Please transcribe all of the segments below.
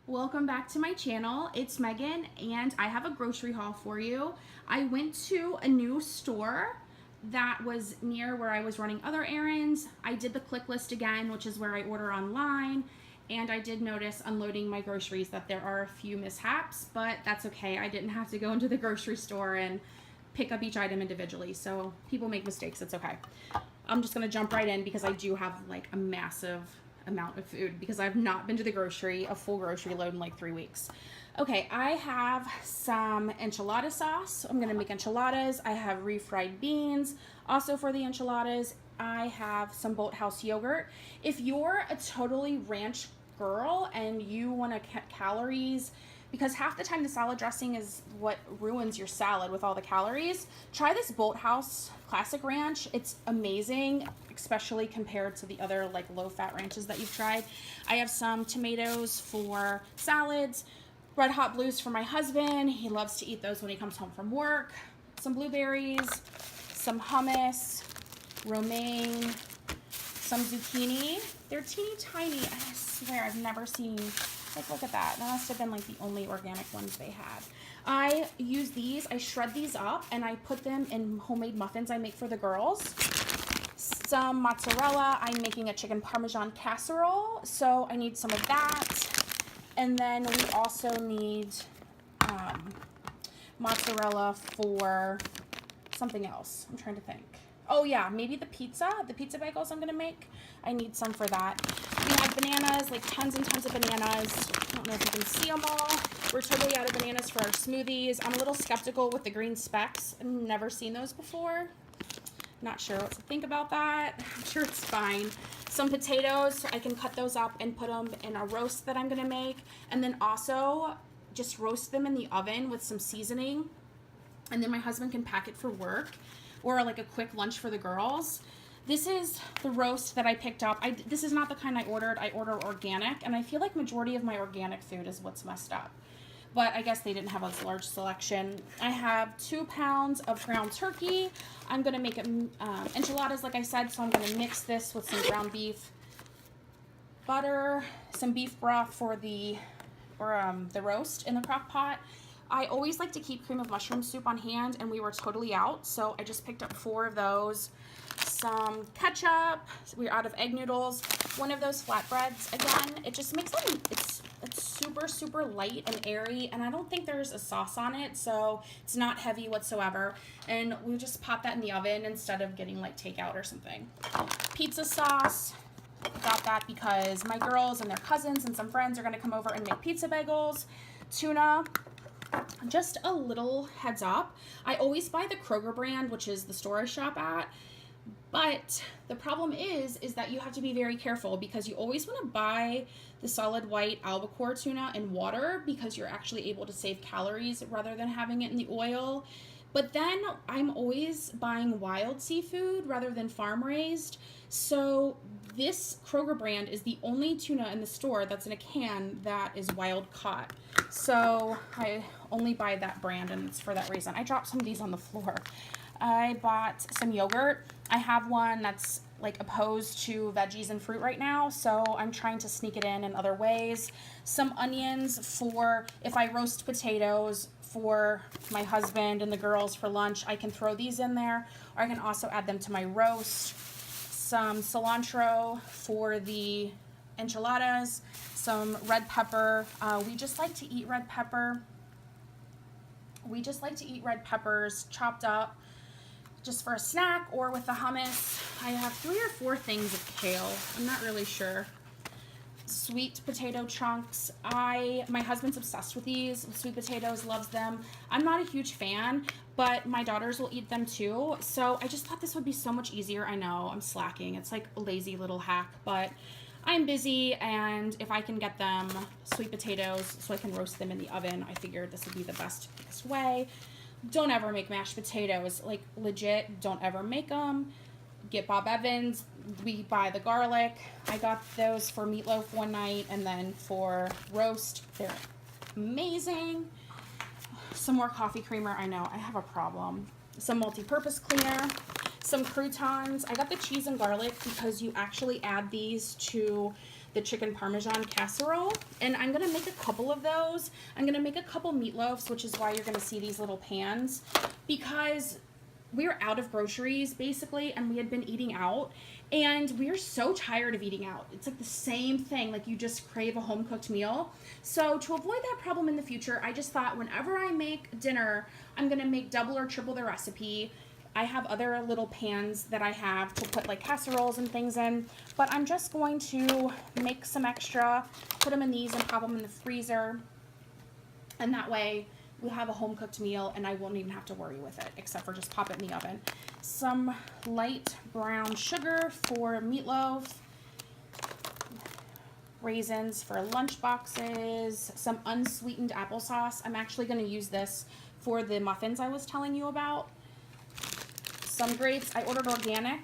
Welcome back to my channel. It's Megan and I have a grocery haul for you. I went to a new store that was near where I was running other errands. I did the click list again, which is where I order online, and I did notice unloading my groceries that there are a few mishaps, but that's okay. I didn't have to go into the grocery store and pick up each item individually, so people make mistakes. It's okay. I'm just gonna jump right in because I do have like a massive amount of food because I've not been to the grocery, a full grocery load in like 3 weeks. Okay, I have some enchilada sauce. I'm gonna make enchiladas. I have refried beans also for the enchiladas. I have some Boathouse yogurt. If you're a totally ranch girl and you want to cut calories, because half the time the salad dressing is what ruins your salad with all the calories, try this Boathouse Classic Ranch. It's amazing, especially compared to the other like low-fat ranches that you've tried. I have some tomatoes for salads, Red Hot Blues for my husband. He loves to eat those when he comes home from work. Some blueberries, some hummus, romaine, some zucchini. They're teeny tiny. I swear I've never seen, like, look at that. That must have been like the only organic ones they had. I use these, I shred these up and I put them in homemade muffins I make for the girls. Some mozzarella. I'm making a chicken parmesan casserole, so I need some of that. And then we also need mozzarella for something else. I'm trying to think. Oh yeah, maybe the pizza bagels I'm gonna make. I need some for that. We have bananas, like tons and tons of bananas. I don't know if you can see them all. We're totally out of bananas for our smoothies. I'm a little skeptical with the green specks. I've never seen those before. Not sure what to think about that. I'm sure it's fine. Some potatoes, I can cut those up and put them in a roast that I'm gonna make. And then also just roast them in the oven with some seasoning. And then my husband can pack it for work or like a quick lunch for the girls. This is the roast that I picked up. This is not the kind I ordered. I order organic, and I feel like majority of my organic food is what's messed up. But I guess they didn't have a large selection. I have 2 pounds of ground turkey. I'm gonna make enchiladas, like I said, so I'm gonna mix this with some ground beef, butter, some beef broth for the roast in the crock pot. I always like to keep cream of mushroom soup on hand, and we were totally out, so I just picked up 4 of those. Some ketchup. We're out of egg noodles. One of those flatbreads. Again, it just makes them, it's super light and airy, and I don't think there's a sauce on it, so it's not heavy whatsoever. And we just pop that in the oven instead of getting like takeout or something. Pizza sauce. Got that because my girls and their cousins and some friends are going to come over and make pizza bagels. Tuna. Just a little heads up, I always buy the Kroger brand, which is the store I shop at, but the problem is that you have to be very careful because you always want to buy the solid white albacore tuna in water because you're actually able to save calories rather than having it in the oil. But then I'm always buying wild seafood rather than farm raised. So this Kroger brand is the only tuna in the store that's in a can that is wild caught. So I only buy that brand, and it's for that reason. I dropped some of these on the floor. I bought some yogurt. I have one that's like opposed to veggies and fruit right now, so I'm trying to sneak it in other ways. Some onions for if I roast potatoes for my husband and the girls for lunch. I can throw these in there, or I can also add them to my roast. Some cilantro for the enchiladas, some red pepper. We just like to eat red pepper. We just like to eat red peppers chopped up just for a snack or with the hummus. I have 3 or 4 things of kale. I'm not really sure. Sweet potato chunks. My husband's obsessed with these. Sweet potatoes, loves them. I'm not a huge fan, but my daughters will eat them too. So I just thought this would be so much easier. I know I'm slacking. It's like a lazy little hack, but I'm busy, and if I can get them sweet potatoes so I can roast them in the oven, I figured this would be the best way. Don't ever make mashed potatoes. Like, legit, don't ever make them. Get Bob Evans. We buy the garlic. I got those for meatloaf one night, and then for roast, they're amazing. Some more coffee creamer. I know, I have a problem. Some multi-purpose cleaner. Some croutons. I got the cheese and garlic because you actually add these to the chicken parmesan casserole. And I'm going to make a couple of those. I'm going to make a couple meatloafs, which is why you're going to see these little pans, because we were out of groceries basically, and we had been eating out, and we are so tired of eating out. It's like the same thing, like you just crave a home cooked meal. So to avoid that problem in the future, I just thought whenever I make dinner, I'm gonna make double or triple the recipe. I have other little pans that I have to put like casseroles and things in, but I'm just going to make some extra, put them in these and pop them in the freezer, and that way we'll have a home-cooked meal and I won't even have to worry with it, except for just pop it in the oven. Some light brown sugar for meatloaf, raisins for lunch boxes, some unsweetened applesauce. I'm actually going to use this for the muffins I was telling you about. Some grapes. I ordered organic,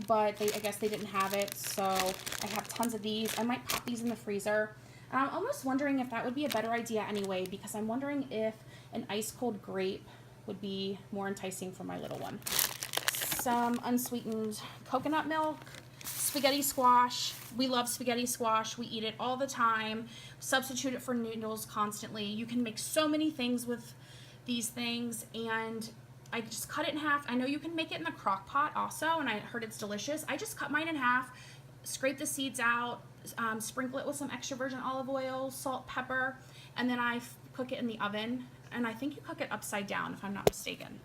but I guess they didn't have it, so I have tons of these. I might pop these in the freezer. I'm almost wondering if that would be a better idea anyway, because I'm wondering if an ice cold grape would be more enticing for my little one. Some unsweetened coconut milk, spaghetti squash. We love spaghetti squash. We eat it all the time. Substitute it for noodles constantly. You can make so many things with these things, and I just cut it in half. I know you can make it in the crock pot also, and I heard it's delicious. I just cut mine in half, scrape the seeds out, sprinkle it with some extra virgin olive oil, salt, pepper, and then I cook it in the oven. And I think you cook it upside down, if I'm not mistaken.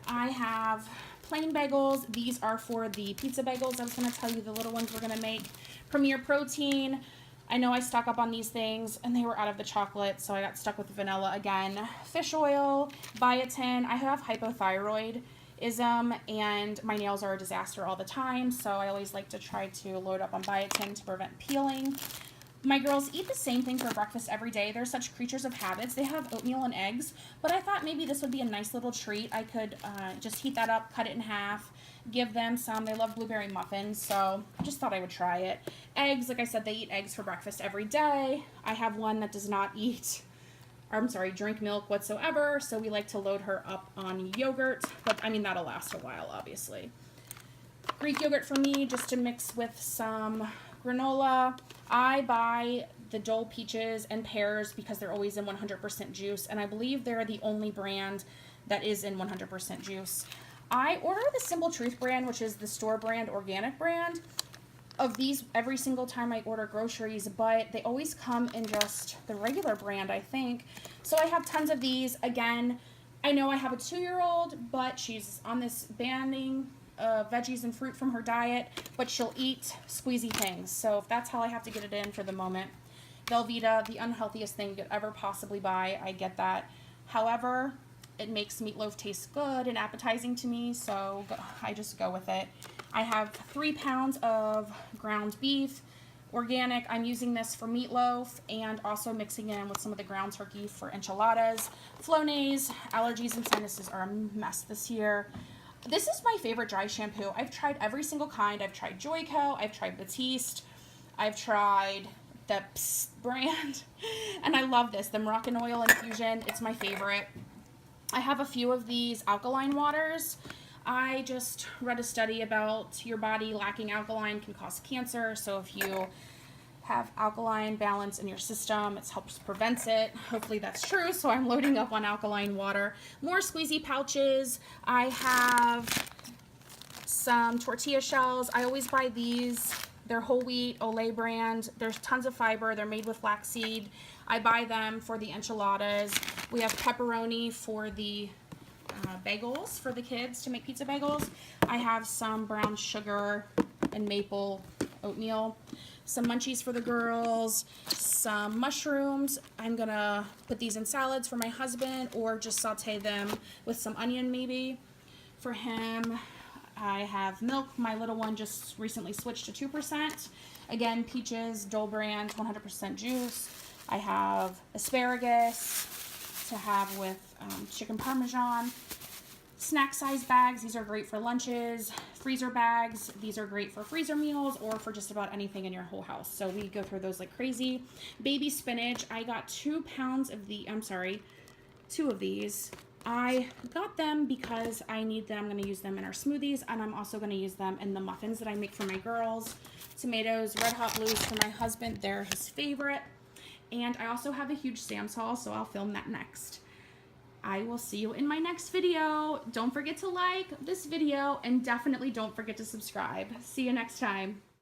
I have plain bagels. These are for the pizza bagels. I was going to tell you the little ones we're going to make. Premier Protein. I know I stock up on these things, and they were out of the chocolate, so I got stuck with vanilla again. Fish oil, biotin. I have hypothyroidism, and my nails are a disaster all the time, so I always like to try to load up on biotin to prevent peeling. My girls eat the same thing for breakfast every day. They're such creatures of habits. They have oatmeal and eggs, but I thought maybe this would be a nice little treat. I could just heat that up, cut it in half, give them some. They love blueberry muffins, so I just thought I would try it. Eggs, like I said, they eat eggs for breakfast every day. I have one that does not drink milk whatsoever, so we like to load her up on yogurt, but I mean, that'll last a while, obviously. Greek yogurt for me, just to mix with some granola. I buy the Dole peaches and pears because they're always in 100% juice, and I believe they're the only brand that is in 100% juice. I order the Simple Truth brand, which is the store brand, organic brand, of these every single time I order groceries, but they always come in just the regular brand, I think. So I have tons of these. Again, I know I have a 2-year-old, but she's on this banning veggies and fruit from her diet, but she'll eat squeezy things. So if that's how I have to get it in for the moment. Velveeta, the unhealthiest thing you could ever possibly buy. I get that. However, it makes meatloaf taste good and appetizing to me, so I just go with it. I have 3 pounds of ground beef, organic. I'm using this for meatloaf and also mixing in with some of the ground turkey for enchiladas. Flonase, allergies and sinuses are a mess this year. This is my favorite dry shampoo. I've tried every single kind. I've tried Joico, I've tried Batiste, I've tried the Psst brand, and I love this, the Moroccan Oil Infusion. It's my favorite. I have a few of these alkaline waters. I just read a study about your body lacking alkaline can cause cancer, so if you have alkaline balance in your system, it helps prevent it. Hopefully that's true, so I'm loading up on alkaline water. More squeezy pouches. I have some tortilla shells. I always buy these. They're whole wheat, Olay brand. There's tons of fiber. They're made with flaxseed. I buy them for the enchiladas. We have pepperoni for the bagels for the kids to make pizza bagels. I have some brown sugar and maple oatmeal. Some munchies for the girls, some mushrooms. I'm gonna put these in salads for my husband or just saute them with some onion maybe for him. I have milk. My little one just recently switched to 2%. Again, peaches, Dole brand, 100% juice. I have asparagus to have with chicken parmesan. Snack size bags, these are great for lunches. Freezer bags, these are great for freezer meals or for just about anything in your whole house. So we go through those like crazy. Baby spinach, I got 2 pounds of 2 of these. I got them because I need them. I'm going to use them in our smoothies, and I'm also going to use them in the muffins that I make for my girls. Tomatoes, Red Hot Blues for my husband. They're his favorite. And I also have a huge Sam's haul, so I'll film that next. I will see you in my next video. Don't forget to like this video, and definitely don't forget to subscribe. See you next time.